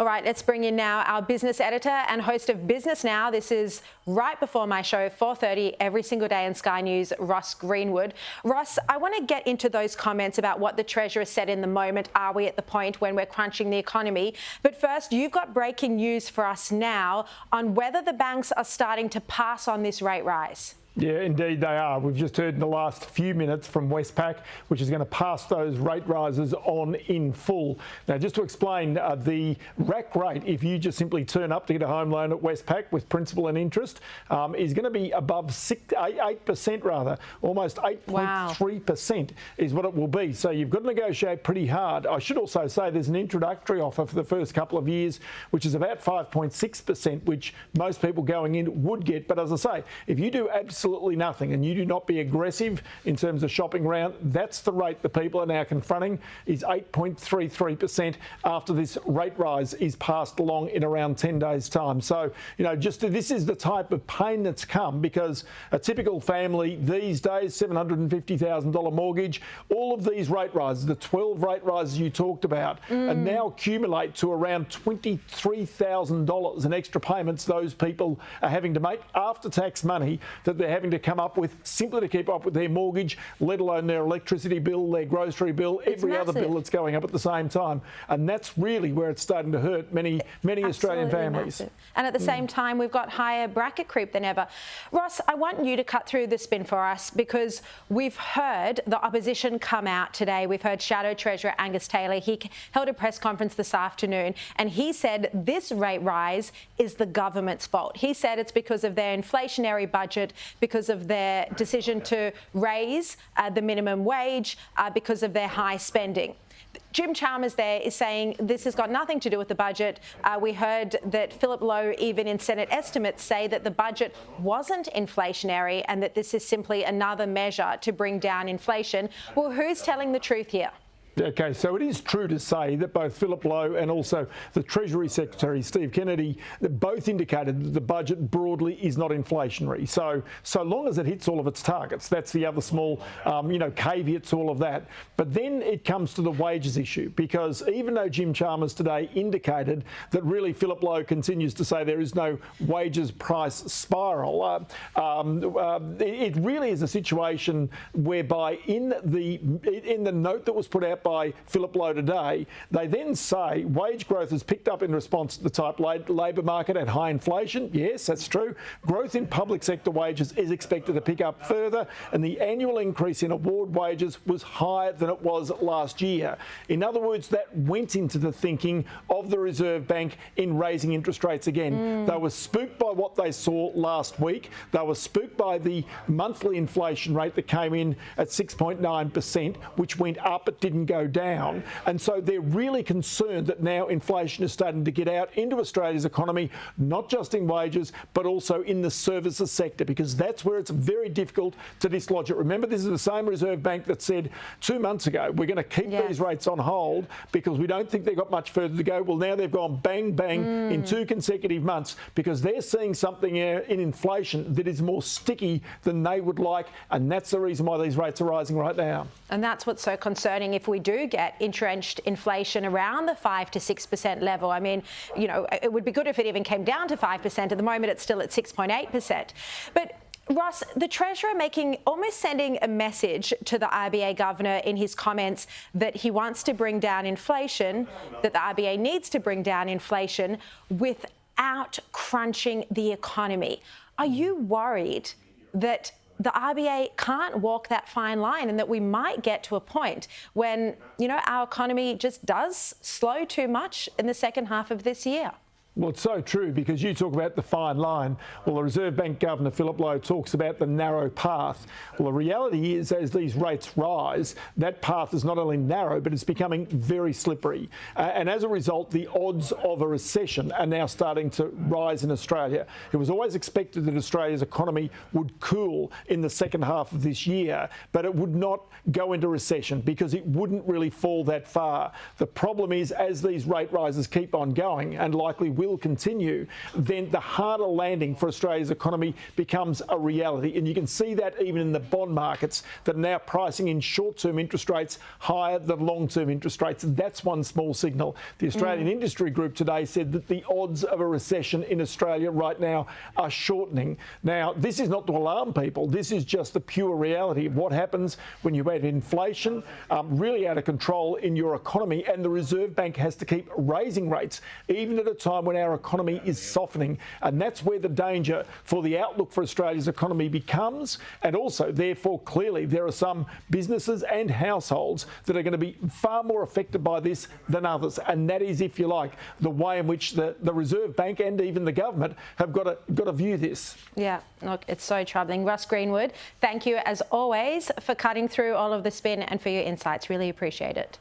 All right, let's bring in now our business editor and host of Business Now. This is right before my show, 4:30 every single day in Sky News, Ross Greenwood. Ross, I want to get into those comments about what the Treasurer said in the moment. Are we at the point when we're crunching the economy? But first, you've got breaking news for us now on whether the banks are starting to pass on this rate rise. Yeah, indeed they are. We've just heard in the last few minutes from Westpac, which is going to pass those rate rises on in full. Now, just to explain, the rack rate, if you just simply turn up to get a home loan at Westpac with principal and interest, is going to be above 8% rather, almost 8.3% is what it will be. So you've got to negotiate pretty hard. I should also say there's an introductory offer for the first couple of years, which is about 5.6%, which most people going in would get. But as I say, if you do absolutely nothing and you do not be aggressive in terms of shopping around, that's the rate the people are now confronting, is 8.33% after this rate rise is passed along in around 10 days' time. So, you know, this is the type of pain that's come, because a typical family these days, $750,000 mortgage, all of these rate rises, the 12 rate rises you talked about, and now accumulate to around $23,000 in extra payments those people are having to make after tax money that they're having to come up with simply to keep up with their mortgage, let alone their electricity bill, their grocery bill, every other bill that's going up at the same time. And that's really where it's starting to hurt many Australian families. Massive. And at the same time, we've got higher bracket creep than ever. Ross, I want you to cut through the spin for us, because we've heard the opposition come out today. We've heard Shadow Treasurer Angus Taylor. He held a press conference this afternoon and he said this rate rise is the government's fault. He said it's because of their inflationary budget, because of their decision to raise the minimum wage, because of their high spending. Jim Chalmers there is saying this has got nothing to do with the budget. We heard that Philip Lowe, even in Senate estimates, say that the budget wasn't inflationary and that this is simply another measure to bring down inflation. Well, who's telling the truth here? Okay, so it is true to say that both Philip Lowe and also the Treasury Secretary, Steve Kennedy, both indicated that the budget broadly is not inflationary. So long as it hits all of its targets, that's the other small, caveat to all of that. But then it comes to the wages issue, because even though Jim Chalmers today indicated that really Philip Lowe continues to say there is no wages price spiral, it really is a situation whereby in the note that was put out by Philip Lowe today, they then say wage growth has picked up in response to the tight labour market and high inflation. Yes, that's true. Growth in public sector wages is expected to pick up further, and the annual increase in award wages was higher than it was last year. In other words, that went into the thinking of the Reserve Bank in raising interest rates again. They were spooked by what they saw last week. They were spooked by the monthly inflation rate that came in at 6.9%, which went up, it didn't go down. And so they're really concerned that now inflation is starting to get out into Australia's economy, not just in wages, but also in the services sector, because that's where it's very difficult to dislodge it. Remember, this is the same Reserve Bank that said 2 months ago, we're going to keep these rates on hold because we don't think they've got much further to go. Well, now they've gone bang, bang in 2 consecutive months, because they're seeing something in inflation that is more sticky than they would like. And that's the reason why these rates are rising right now. And that's what's so concerning if we do get entrenched inflation around the 5 to 6% level. I mean, you know, it would be good if it even came down to 5%. At the moment, it's still at 6.8%. But Ross, the Treasurer almost sending a message to the RBA Governor in his comments that he wants to bring down inflation, that the RBA needs to bring down inflation without crunching the economy. Are you worried that the RBA can't walk that fine line and that we might get to a point when, you know, our economy just does slow too much in the second half of this year? Well, it's so true, because you talk about the fine line. Well, the Reserve Bank Governor, Philip Lowe, talks about the narrow path. Well, the reality is, as these rates rise, that path is not only narrow, but it's becoming very slippery. And as a result, the odds of a recession are now starting to rise in Australia. It was always expected that Australia's economy would cool in the second half of this year, but it would not go into recession because it wouldn't really fall that far. The problem is, as these rate rises keep on going, and likely will continue, then the harder landing for Australia's economy becomes a reality. And you can see that even in the bond markets that are now pricing in short-term interest rates higher than long-term interest rates. That's one small signal. The Australian Industry Group today said that the odds of a recession in Australia right now are shortening. Now, this is not to alarm people. This is just the pure reality of what happens when you have inflation really out of control in your economy, and the Reserve Bank has to keep raising rates, even at a time when our economy is softening. And that's where the danger for the outlook for Australia's economy becomes. And also, therefore, clearly, there are some businesses and households that are going to be far more affected by this than others. And that is, if you like, the way in which the Reserve Bank and even the government have got to view this. Yeah, look, it's so troubling. Russ Greenwood, thank you as always for cutting through all of the spin and for your insights. Really appreciate it.